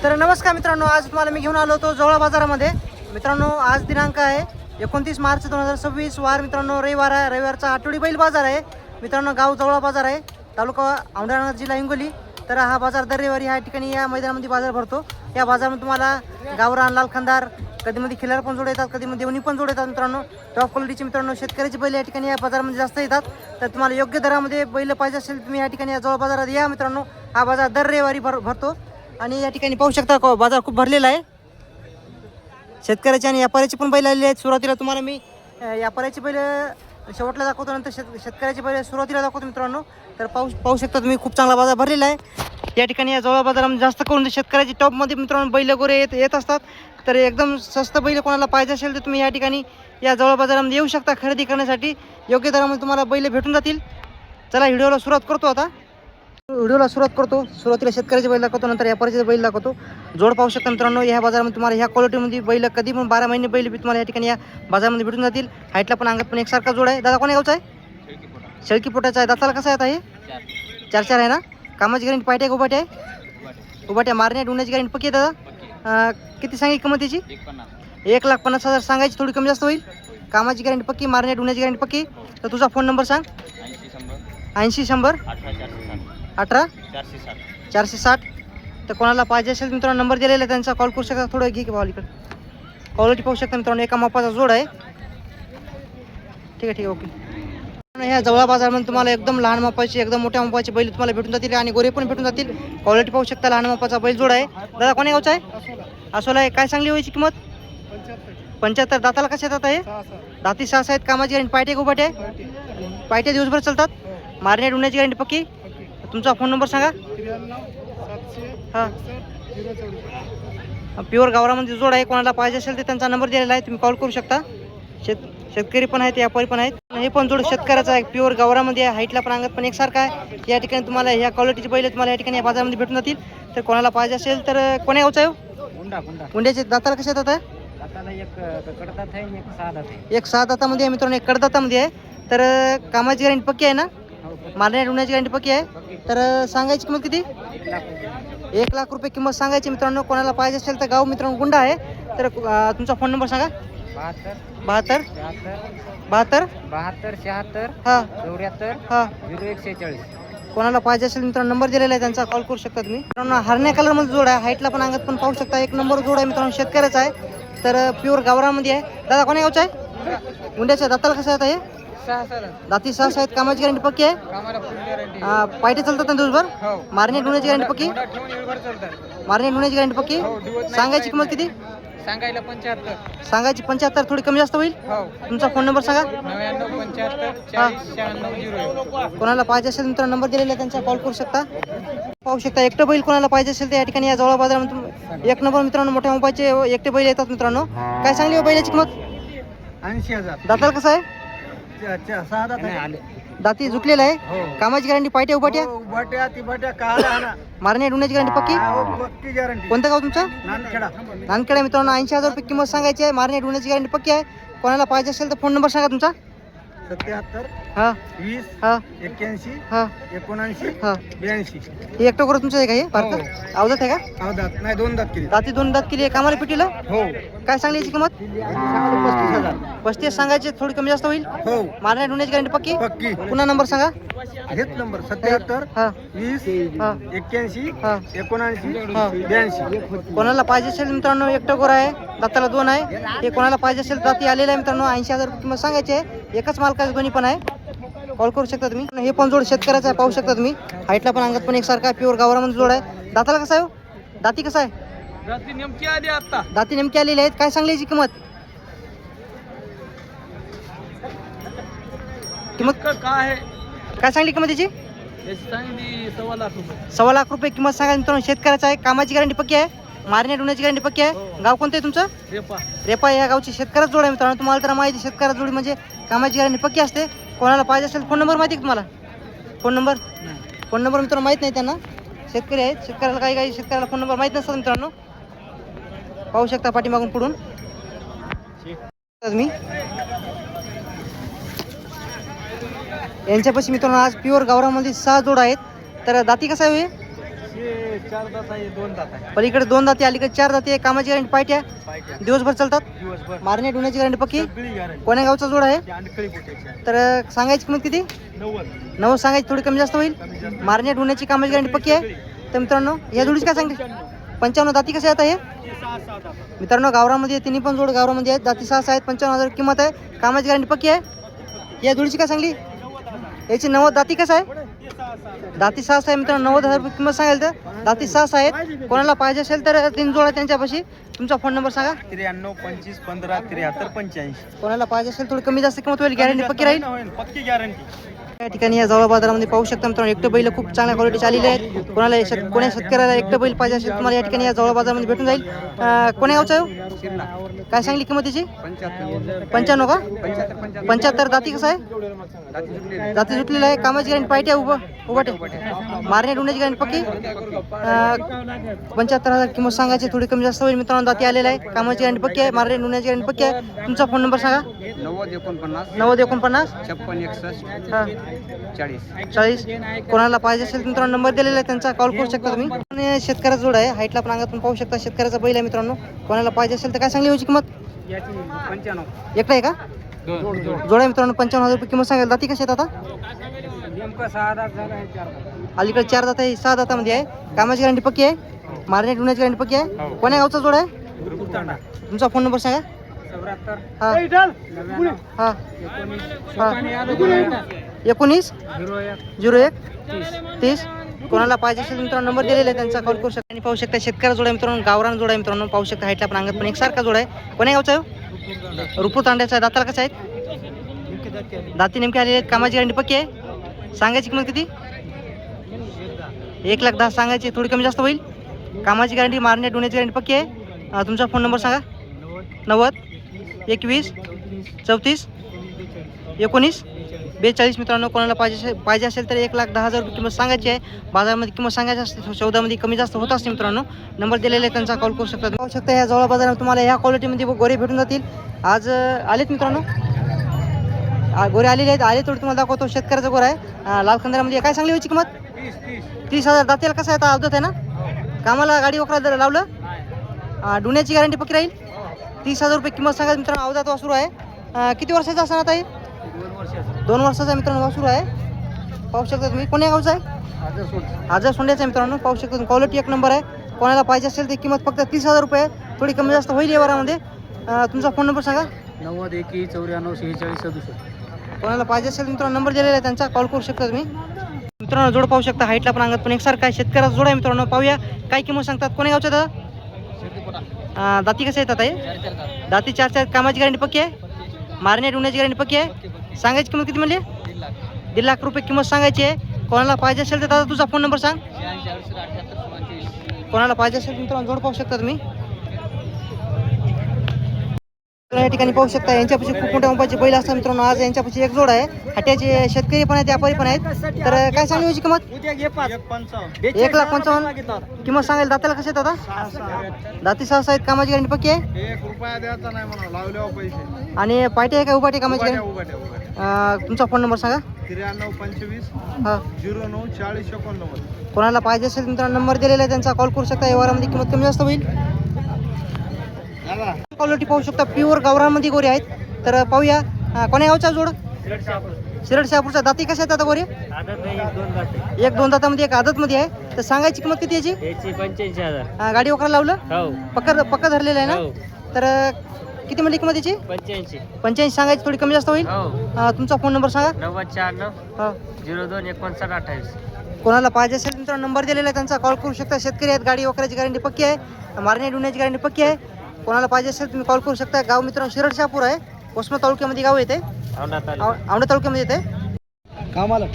तर नमस्कार मित्रांनो, आज तुम्हाला मी घेऊन आलो होतो जवळा बाजारामध्ये. मित्रांनो, आज दिनांक आहे 29 मार्च 2026 वार. मित्रांनो, रविवार आहे. रविवारचा आठवडी बैल बाजार आहे. मित्रांनो, गाव जवळा बाजार आहे, तालुका औंढा, जिल्हा हिंगोली. तर हा बाजार दर रविवारी ह्या ठिकाणी या मैदानामध्ये बाजार भरतो. या बाजारामध्ये तुम्हाला गावरान, लाल खंदार, कधीमध्ये खिलार पण जोड येतात, कधीमध्ये देवणी पण जोड येतात. मित्रांनो, टॉप क्वालिटीचे मित्रांनो शेतकऱ्याचे बैल या ठिकाणी या बाजारामध्ये जास्त येतात. तर तुम्हाला योग्य दरामध्ये बैल पाहिजे असेल तुम्ही या ठिकाणी या जवळ बाजारात या. मित्रांनो, हा बाजार दर रविवारी भरतो आणि या ठिकाणी पाहू शकता बाजार खूप भरलेला आहे. शेतकऱ्याचे आणि व्यापाऱ्याचे पण बैल आलेले आहेत. सुरुवातीला तुम्हाला मी व्यापाऱ्याचे बैल शेवटला दाखवतो, नंतर शेतकऱ्याचे बैल सुरुवातीला दाखवतो. मित्रांनो, तर पाहू शकता तुम्ही खूप चांगला बाजार भरलेला आहे. या ठिकाणी या जवळ बाजारामध्ये जास्त करून शेतकऱ्याची टॉपमध्ये मित्रांनो बैल गोरे येत असतात. तर एकदम स्वस्त बैल कोणाला पाहिजे असेल तर तुम्ही या ठिकाणी या जवळ बाजारामध्ये येऊ शकता खरेदी करण्यासाठी. योग्य दरामध्ये तुम्हाला बैल भेटून जातील. चला व्हिडिओला सुरुवात करतो. सुरुवातीला शेतकऱ्याचे बैल दाखवतो, नंतर व्यापाऱ्याचे बैल दाखवतो. जोड पाहू शकता मित्रांनो, ह्या बाजारामध्ये तुम्हाला ह्या क्वालिटीमध्ये बैल कधी पण 12 महिने बैल तुम्हाला या ठिकाणी या बाजारामध्ये भेटून जातील. हाईटला पण अंगात पण एकसारखा जोड आहे. दादा कोण्या गावचा आहे? शेळकी पोटाचा आहे. दाताला कसा आहे? 4 आहे ना? कामाची गॅरंटी पाहिजे आहे? उभाट्या मारण्या डुण्याची गॅरंटी पक्की आहे दादा? किती सांगायची किंमत त्याची? 1,50,000 सांगायची, थोडी कमी जास्त होईल. कामाची गॅरंटी पक्की, मारण्या डुण्याची गॅरंटी पक्की. तर तुझा फोन नंबर सांग. 80 100 18 460. तर कोणाला पाहिजे असेल मित्रांनो नंबर दिलेला आहे त्यांचा कॉल करू शकता. थोडं घे की भाऊ इकडे. क्वालिटी पाहू शकता मित्रांनो, एका मापाचा जोड आहे. ठीक आहे ओके. ह्या जवळा बाजारामध्ये तुम्हाला एकदम लहान मापाची, एकदम मोठ्या मापाची बैल तुम्हाला भेटून जातील आणि गोरे पण भेटून जातील. क्वालिटी पाहू शकता, लहान मापाचा बैल जोड आहे. दादा कोण्या गावचा आहे? असोला आहे. काय सांगली व्हायची किंमत? 75. दाताला कशा येतात आहे? दाती 6 आहेत. कामाची गॅरंटी पायटे उभाटे आहे. पायटे दिवसभर चालतात. मारण्या डुण्याची गॅरंटी पक्की. तुमचा फोन नंबर सांगा. हां, प्युअर गावरामध्ये जोड आहे. कोणाला पाहिजे असेल तर त्यांचा नंबर दिलेला आहे, तुम्ही कॉल करू शकता. शेतकरी पण आहेत, व्यापारी पण आहेत. हे पण जोड शेतकऱ्याचा आहे, प्युअर गावरामध्ये आहे. हाईटला पण अंगात पण एकसारखा आहे. या ठिकाणी तुम्हाला ह्या क्वालिटीचे बैल तुम्हाला या ठिकाणी या बाजारामध्ये भेटून जातील. तर कोणाला पाहिजे असेल तर कोण्या गावचा आहे? गुंड्याचे. दाताला कसे येतात आहे? एक 6 दातामध्ये आहे मित्रांनो, एक कडदातामध्ये आहे. तर कामाची गॅरंटी पक्की आहे ना? मारण्या डुण्याची गॅरंटी पक्की आहे. तर सांगायची किंमत किती? 1,00,000 रुपये किंमत सांगायची मित्रांनो. कोणाला पाहिजे असेल तर गाव मित्रांनो गुंडा आहे. तर तुमचा फोन नंबर सांगा. 72 76 हां 74 हां 0146. कोणाला पाहिजे असेल मित्रांनो नंबर दिलेला आहे त्यांचा कॉल करू शकता तुम्ही. मित्रांनो, हरण्या कलरमध्ये जोड आहे. हाईटला पण अंगात पण पाहू शकता. एक नंबर जोड आहे मित्रांनो, शेतकऱ्याचा आहे. तर प्युअर गावरामध्ये आहे. दादा कोण्या गावचा आहे? गुंड्याच्या. दाताला कसं आहे? दाती 6 आहेत. कामाची गॅरंटी पक्की आहे. पायटे चालतात ना दिवसभर? मारणे डुण्याची गॅरंटी पक्की. सांगायची किंमत किती? सांगायची 75. थोडी कमी जास्त होईल. तुमचा फोन नंबर सांगा. 99 कोणाला पाहिजे असेल मित्रांनो नंबर दिलेला आहे त्यांचा कॉल करू शकता. पाहू शकता एकटं बैल कोणाला पाहिजे असेल तर या ठिकाणी या जवळ बाजारामध्ये एक नंबर मित्रांनो मोठ्या मोबाईलचे एकटे बैल येतात मित्रांनो. काय सांगली हो बैलाची किंमत? 80,000. दाताला कसं आहे? 6 दात दाती झुकलेला आहे. कामाची गॅरंटी पायट्या उभाट्या मारण्या डुण्याची गॅरंटी पक्की. गॅरंटी. कोणतं गाव तुमचं? नानखेडा मित्रांनो. 80,000 रुपये किंमत सांगायची आहे. मारण्या डुण्याची गॅरंटी पक्की आहे. कोणाला पाहिजे असेल तर फोन नंबर सांगा तुमचा. 77 हां 20 हां 81 हां 79 हां. 82. हे एकटं करू तुमचं आहे का? हे भारतात अवजात आहे का? दात नाही, 2 दात केली. दाती 2 दात केली आहे. कामाला पिटीला हो. काय सांगली याची किंमत? 35,000. 35 सांगायची, थोडी कमी जास्त होईल. हो मारण्या डुण्याची गॅरंटी पक्की. पक्की. पुन्हा नंबर सांगा. हेच नंबर 77 हां 20 हां 81 हां 79 हां. 82. कोणाला पाहिजे असेल मित्रांनो एकटं गोर आहे. दाताला 2 आहे. हे कोणाला पाहिजे असेल दाती आलेला आहे मित्रांनो. 80,000 रुपये किंमत सांगायची आहे. एकच मालकाचे दोन्ही पण आहे. कॉल करू शकता तुम्ही. हे पण जोड शेतकऱ्याचा आहे, पाहू शकता तुम्ही. हाईटला पण अंगात पण एकसारखा आहे. प्युअर गावरामध्ये जोड आहे. दाताला कसा आहे? दाती कसा आहे? दाती नेमकी आली आता. दाती नेमकी आलेली आहेत. काय सांगली याची किंमत? काय काय सांगली किंमत याची? सांगली 1,00,000 रुपये. 1,00,000 रुपये किंमत सांगा मित्रांनो. शेतकऱ्याचा आहे. कामाची गॅरंटी पक्की आहे. मारण्या डुण्याची गॅरंटी पक्की आहे. गाव कोणतं आहे तुमचं? रेपा या गावची शेतकऱ्याच जोड आहे मित्रांनो. तुम्हाला तर माहिती शेतकऱ्याच जोडी म्हणजे कामाची गॅरंटी पक्की असते. कोणाला पाहिजे असेल फोन नंबर माहिती आहे तुम्हाला? फोन नंबर मित्रांनो माहीत नाही त्यांना. शेतकरी आहेत. शेतकऱ्याला काही शेतकऱ्याला फोन नंबर माहीत नसतात मित्रांनो. पाहू शकता पाठीमागून पुढून तुम्ही. यांच्यापाशी मित्रांनो आज प्युअर गावरामध्ये 6 जोड आहेत. तर दाती कसा आहे? हे 4 दात आहे, 2 दात आहे. पलीकडे 2 दाती, अलीकडे 4 दाती आहे. कामाची गॅरंटी पाहिजे, पाहिजे. दिवसभर चालतात. दिवसभर मारणे ढुण्याची गॅरंटी पक्की. सगळी गॅरंटी. कोण्या गावचा जोड आहे? अंडकळी पोट्याची. तर सांगायची किंमत किती? 90. 9 सांगायची, थोडी कमी जास्त होईल. कमी जास्त. मारणे ढुण्याची कामाची गॅरंटी पक्की आहे. तर मित्रांनो या जोडीची काय सांगते? 55 दाती कसे आहेत हे? हे 6 दात. मित्रांनो गावरामध्ये तिन्ही पण जोड गावरामध्ये आहेत. दाती 6 आहेत. 55,000 किंमत आहे. कामाची गॅरंटी पक्की आहे. या जोडीची काय सांगली? याची 90 दाती कसं आहे? दाती 6 आहे मित्रांनो. 90,000 रुपये किंमत सांगाल. तर दाती 6 आहेत. कोणाला पाहिजे असेल तर 3 जोड आहे त्यांच्यापाशी. तुमचा फोन नंबर सांगा. 93 25 15 73 85. कोणाला पाहिजे असेल थोडी कमी जास्त किंमत होईल. गॅरंटी पक्की राहील. पक्की गॅरंटी. या ठिकाणी या जवळ बाजारामध्ये पाहू शकता मित्रांनो एकटं बैल खूप चांगल्या क्वालिटीचे आलेले आहेत. कोणाला कोण्या शेतकऱ्याला एकटं बैल पाहिजे असेल तुम्हाला या ठिकाणी या जवळ बाजारामध्ये भेटून जाईल. कोण्या गावचा आहे? काय सांगली किंमत त्याची? 95 का? 75 दाती कसं आहे? दाती सुटलेला आहे. कामाची गॅरंटी पाहिजे उभाटे मारणे ढुण्याची गॅरंटी पक्की. 75,000 किंमत सांगायची, थोडी कमी जास्त होईल मित्रांनो. दाती आलेला आहे. कामाची गॅरंटी पक्की आहे. मारणे ढुण्याची गॅरंटी पक्की आहे. तुमचा फोन नंबर सांगा. 90 49 हां 40. कोणाला पाहिजे असेल मित्रांनो नंबर दिलेला आहे त्यांचा कॉल करू शकता तुम्ही. आणि शेतकऱ्याचा जोड आहे. हाईटला पण अंगात पाहू शकता. शेतकऱ्याचा बैल आहे मित्रांनो. कोणाला पाहिजे असेल तर काय सांगली होची किंमत? 95. एकटा आहे का? जोड आहे मित्रांनो. 55,000 रुपये किंमत सांगाल. दाती कशी आहेत आता? नेमका 6 दात झाला आहे, 4 दात. अलीकडे 4 दात आहे. 6 दातामध्ये आहे. कामाची गॅरंटी पक्की आहे. मारणे ढुण्याची गॅरंटी पक्की आहे. कोण्या गावचा जोड आहे? रुपतांडा. तुमचा फोन नंबर सांगा. 74 हां 99 हां 19 01 30. कोणाला पाहिजे असेल मित्रांनो नंबर दिलेला आहे त्यांचा कॉल करू शकता. आणि पाहू शकता शेतकऱ्या जोड आहे मित्रांनो. गावरान जोड आहे मित्रांनो. पाहू शकता हाईटला पण अंगात पण एकसारखा जोड आहे. कोण्या गावचा आहे? रुपू तांड्याचा आहे. दाताला कसं आहेत? दाती नेमके आलेले आहेत. कामाची गॅरंटी पक्की आहे. सांगायची किंमत किती? 1,10,000 सांगायची, थोडी कमी जास्त होईल. कामाची गॅरंटी मारणे ढुण्याची गॅरंटी पक्की आहे. तुमचा फोन नंबर सांगा. 90 21 34 19 42 मित्रांनो. कोणाला पाहिजे असेल तर 1,10,000 रुपये किंमत सांगायची आहे. बाजारामध्ये किंमत सांगायची असते, सौदामध्ये कमी जास्त होत असते मित्रांनो. नंबर दिलेला आहे त्यांचा कॉल करू शकता. पाहू शकता ह्या जवळ बाजारात तुम्हाला ह्या क्वालिटीमध्ये गोरे भेटून जातील. आज आलेत मित्रांनो. गोरे आलेले आहेत. आले थोडी तुम्हाला दाखवतो. शेतकऱ्याचा गोरा आहे. लाल खंदारामध्ये काय सांगली व्हायची किंमत? 30,000. दातेला कसं आहे आता? अवधत आहे ना? कामाला गाडी वखरा लावलं. डुण्याची गॅरंटी पक्की राहील. 30,000 रुपये किंमत सांगा मित्रांनो. अवधात वासरू आहे. किती वर्षाचा असणार आता हे? 2 वर्षाचा मित्रांनो वासरू आहे. पाहू शकता तुम्ही. कोण्या गावचा आहे? आजर सोंड्याचा आहे मित्रांनो. पाहू शकता तुम्ही. क्वालिटी एक नंबर आहे. कोणाला पाहिजे असेल तर किंमत फक्त 30,000 रुपये आहे. थोडी कमी जास्त होईल या वारामध्ये. तुमचा फोन नंबर सांगा. 90 21 94 46 67. कोणाला पाहिजे असेल मित्रांनो नंबर दिलेला आहे त्यांचा कॉल करू शकता तुम्ही. मित्रांनो जोड पाहू शकता. हाईटला पण अंगात पण एकसारखा आहे. शेतकऱ्याचा जोड आहे मित्रांनो. पाहूया काय किंमत सांगतात. कोण्या गावचा दादा? दाती कसे येतात आहे? दाती 4 कामाची गॅरंटी पक्की आहे. मारणे ढुण्याची गॅरंटी पक्की आहे. सांगायची किंमत किती म्हणली? 1,00,000 रुपये किंमत सांगायची आहे. कोणाला पाहिजे असेल तर दादा तुझा फोन नंबर सांग. कोणाला पाहिजे असेल मित्रांनो जोड पाहू शकता तुम्ही. या ठिकाणी पाहू शकता यांच्यापाशी खूप मोठ्या मोबाईलचे बैल असतात मित्रांनो. आज यांच्यापाशी एक जोड आहे. हट्याचे शेतकरी पण आहेत, व्यापारी पण आहेत. तर काय सांगली होती किंमत? 1,55,000 किंमत सांगायला. दाताला कसे आहेत आता? दाती 6 आहेत. कामाची गॅरंटी पक्की आहे. 1 रुपया द्यायचा नाही म्हणा, लावल्यावर पैसे. आणि पायटे आहे का उभाटे कामाची गॅरंटी? उभाट्या. तुमचा फोन नंबर सांगा. 93 25 हां 09 40 89. कोणाला पाहिजे असेल मित्रांनो नंबर दिलेला आहे त्यांचा कॉल करू शकता. या वारामध्ये किंमत कमी जास्त होईल. क्वालिटी पाहू शकता. प्युअर गावरामध्ये गोरे आहेत. तर पाहूया कोण्या गावचा जोड? शिरड शहापूरचा. दाती कशा आहेत आता गोरे? 1-2 दातामध्ये, एक आदतमध्ये आहे. तर सांगायची किंमत किती याची? 85,000. गाडी वगैरे लावलं. हो पक्का धरलेलं आहे ना? हो. तर किती म्हणली किंमत याची? 85 सांगायची, थोडी कमी जास्त होईल. हो. तुमचा फोन नंबर सांगा. 94 हां 02 59 28. कोणाला पाहिजे असेल मित्रांनो नंबर दिलेला आहे त्यांचा कॉल करू शकता. शेतकरी आहेत. गाडी वगैरेची गॅरंटी पक्की आहे. मारणे ढुण्याची गॅरंटी पक्की आहे. कोणाला पाहिजे असेल तुम्ही कॉल करू शकता. गाव मित्रांनो शिरड शहापूर आहे. वसमत तालुक्यामध्ये गाव येते. औंढा तालुक्यामध्ये येते.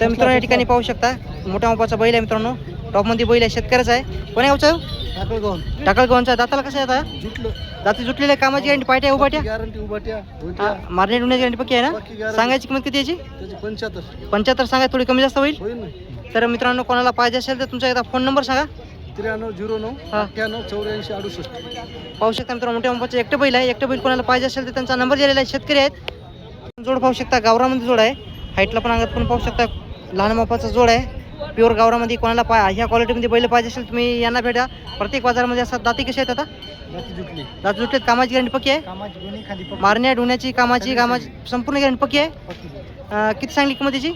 तर मित्रांनो या ठिकाणी पाहू शकता मोठ्या मापाचा बैल आहे मित्रांनो. टॉपमध्ये बैल आहे. शेतकऱ्याचा आहे. कोण्या गावचा आहे? टाकळगावचा. दाताला कसं आहे आता? दाती जुटलेल्या. कामाची गॅरंटी पायट्या उभाट्या मारणे ढुण्याची गॅरंटी पक्की आहे ना? सांगायची किंमत किती याची? 75 सांगा, थोडी कमी जास्त होईल. तर मित्रांनो कोणाला पाहिजे असेल तर तुमचा एकदा फोन नंबर सांगा. 93 09 98 84 68. पाहू शकता मित्रांनो मोठ्या मापाचं एकटं बैल आहे. एकटं बैल कोणाला पाहिजे असेल तर त्यांचा नंबर दिलेला आहे. शेतकरी आहेत. जोड पाहू शकता. गावरामध्ये जोड आहे. हाईटला पण अंगात पण पाहू शकता लहान मापाचा जोड आहे. प्युअर गावरामध्ये कोणाला ह्या क्वालिटीमध्ये बैल पाहिजे असेल तुम्ही यांना भेटा. प्रत्येक बाजारामध्ये असतात. दाती कशी आहेत आता? दाती जुटलेत. कामाची गॅरंटी पक्की आहे. मारण्या ढोण्याची कामाची संपूर्ण गॅरंटी पक्की आहे. किती सांगली किंमत त्याची?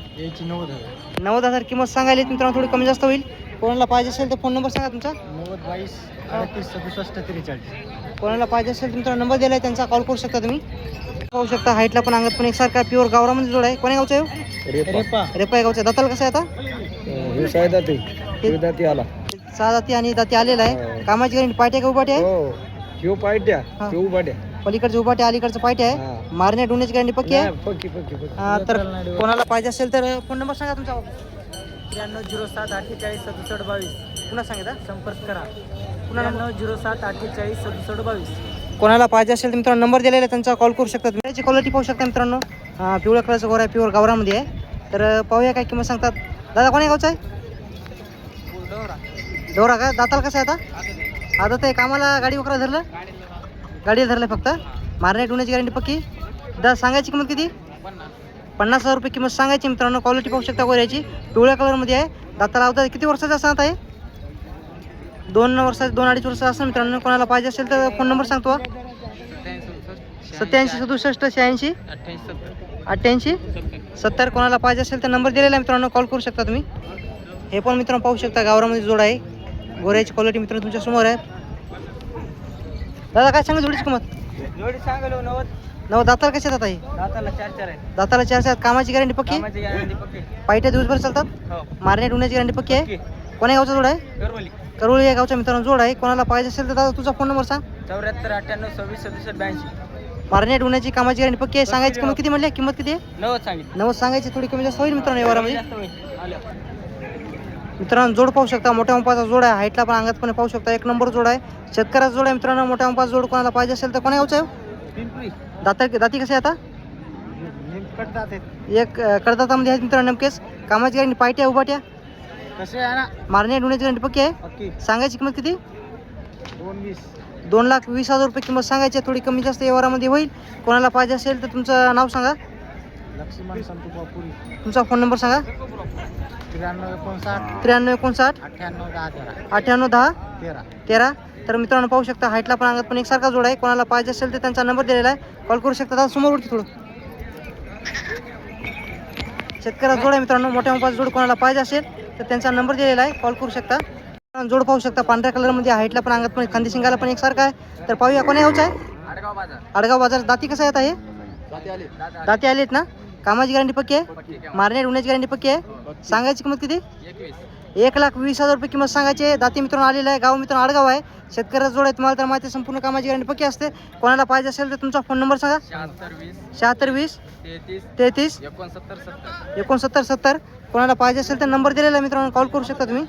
90,000 किंमत सांगायली. मित्रांनो थोडी कमी जास्त होईल. कोणाला पाहिजे असेल तर फोन नंबर सांगा तुमचा. 90-22-38-67-43. कोणाला पाहिजे असेल मित्रांनो नंबर दिला आहे त्यांचा कॉल करू शकता तुम्ही. पाहू शकता हाईटला पण अंगात पण एकसारखा प्युअर गावरामध्ये जोड आहे. कोण्या गावचा आहे? रेपा गावचा. दाताला कसं आहे आता? आला 6 दाती आणि दाती आलेला आहे. कामाची गॅरंटी पायट्या का उभाट्या आहे? ह्यो पायट्या हा. ह्यो उभाट्या पलीकडचे उभाट्या अलीकडचं पायट्या आहे. हा. मारण्या ढोण्याची गॅरंटी पक्की आहे. पक्की तर कोणाला पाहिजे असेल तर फोन नंबर सांगा तुमचा. 9307486722. पुन्हा सांगितलं. संपर्क करा. पुन्हा नंबर. 9307486722. कोणाला पाहिजे असेल तर मित्रांनो नंबर दिलेला आहे त्यांचा कॉल करू शकता. त्याची क्वालिटी पाहू शकता मित्रांनो. पिवळ्या कलरचा गोरा आहे. प्युअर गावरामध्ये आहे. तर पाहूया काय किंमत सांगतात. दादा कोण्या गावचा आहे? डोरा का? दाताला कसं आहे आता? आता ते कामाला गाडी वगैरे धरलं? गाडीला धरलं फक्त. मारण्या ढोण्याची गॅरंटी पक्की. दादा सांगायची किंमत किती? 50,000 रुपये किंमत सांगायची मित्रांनो. क्वालिटी पाहू शकता गोऱ्याची. पिवळ्या कलरमध्ये आहे. दाताला लावता किती वर्षाचा सांगत आहे? 2-2.5 वर्षाचा असं मित्रांनो. कोणाला पाहिजे असेल तर फोन नंबर सांगतो. 87 67 86 88 70. कोणाला पाहिजे असेल तर नंबर दिलेला आहे मित्रांनो. कॉल करू शकता तुम्ही. हे पण मित्रांनो पाहू शकता गावरामध्ये जोड आहे. गोऱ्याची क्वालिटी मित्रांनो तुमच्या समोर आहे. दादा काय सांगा जोडीची किंमत? जोडी सांगलो 90. 9 दाताला कसे जात आहे? दाताला 4 आहे. दाताला 4 आहेत. कामाची गॅरंटी पक्की. कामाची गॅरंटी पक्की. पायट्या दिवसभर चालतात. हो. मारण्या ढोण्याची गॅरंटी पक्की आहे. कोण्या गावचा जोड आहे? करवली. करुळी या गावचा मित्रांनो जोड आहे. कोणाला पाहिजे असेल तर दादा तुझा फोन नंबर सांग. 74 98 26 67 82. मारण्या ढोण्याची कामाची गॅरंटी पक्की आहे. सांगायची किंमत किती म्हणली? किंमत किती आहे? 90 सांगितलं. 90 सांगायची. थोडी कमी जास्त होईल मित्रांनो व्यवहारामध्ये. जास्त होईल. आलं. मित्रांनो जोड पाहू शकता. मोठ्या मापाचा जोड आहे. हाईटला पण अंगात पण पाहू शकता. एक नंबर जोड आहे. शेतकऱ्याचा जोड आहे मित्रांनो. मोठ्या मापाचा जोड कोणाला पाहिजे असेल तर कोण्या गावचा आहे? पिंपरी. दाती कसे आहे आता? एक कडदातामध्ये आहेत मित्रांनो नेमकेच. कामाची गॅरंटी पायट्या उभाट्या. कसे आहे ना मारण्या ढोण्याची गॅरंटी पक्की आहे. पक्की. सांगायची किंमत किती? 220. 2,20,000 रुपये किंमत सांगायची. थोडी कमी जास्त व्यवहारामध्ये होईल. कोणाला पाहिजे असेल तर तुमचं नाव सांगा. लक्ष्मण संतू बापुरी. तुमचा फोन नंबर सांगा. 9359 9359 98 10 13. 13. तर मित्रांनो पाहू शकता हाईटला पण अंगात पण एकसारखा जोड आहे. कोणाला पाहिजे असेल तर त्यांचा नंबर दिलेला आहे. कॉल करू शकता. दादा समोरवरती थोडं. शेतकऱ्याचा जोड आहे मित्रांनो. मोठ्या मापाचा जोड कोणाला पाहिजे असेल तर त्यांचा नंबर दिलेला आहे. कॉल करू शकता. जोड पाहू शकता पांढऱ्या कलरमध्ये. हाईटला पण अंगात पण खांदी शिंगाला पण एकसारखा आहे. तर पाहूया कोण्या गावचा आहे? आडगाव बाजार. आडगाव बाजार. दाती कसं आहे आता हे? दाती आलेत ना? कामाची गॅरंटी पक्की आहे. मारण्या ढोण्याची गॅरंटी पक्की आहे. सांगायची किंमत किती? 1,20,000 रुपये किंमत सांगायची आहे. दाती मित्रांनो आलेला आहे. गाव मित्रांनो आडगाव आहे. शेतकऱ्याचा जोड आहे. तुम्हाला तर माहिती संपूर्ण कामाची गॅरंटी पक्की असते. कोणाला पाहिजे असेल तर तुमचा फोन नंबर सांगा. 76 20 33 69 70. कोणाला पाहिजे असेल तर नंबर दिलेला आहे मित्रांनो. कॉल करू शकता तुम्ही.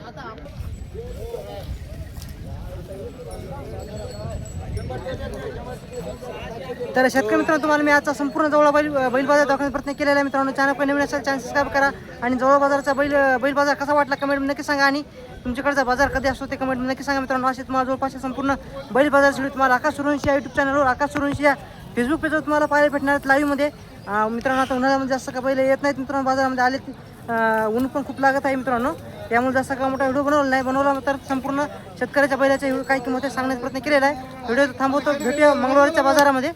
तर शेतकरी मित्रांनो तुम्हाला मी आजचा संपूर्ण जवळ बैल बाजार दाखवण्याचा प्रयत्न केलेला आहे मित्रांनो. चॅनल काही नवीन असेल चॅनल सबस्क्राईब करा. आणि जवळ बाजारचा बैल बाजार कसा वाटला कमेंट नक्की सांगा. आणि तुमच्याकडचा बाजार कधी असतो ते कमेंट नक्की सांगा मित्रांनो. असे तुम्हाला जवळपास संपूर्ण बैल बाजार व्हिडिओ तुम्हाला आकाश सूर्यवंशी या यूट्यूब चॅनलवर, आकाश सूर्यवंशी या फेसबुक पेजवर तुम्हाला पाहायला भेटणार आहेत लाईव्हमध्ये. मित्रांनो आता उन्हाळ्यामध्ये जास्त का बैल येत नाहीत मित्रांनो. बाजारामध्ये आले ऊन पण खूप लागत आहे मित्रांनो. त्यामुळे जास्त का मोठा व्हिडिओ बनवला तर संपूर्ण शेतकऱ्याच्या बैलाच्या काही किंमत सांगण्याचा प्रयत्न केलेला आहे. व्हिडिओ थांबवतो. भेटूया मंगळवारच्या बाजारामध्ये.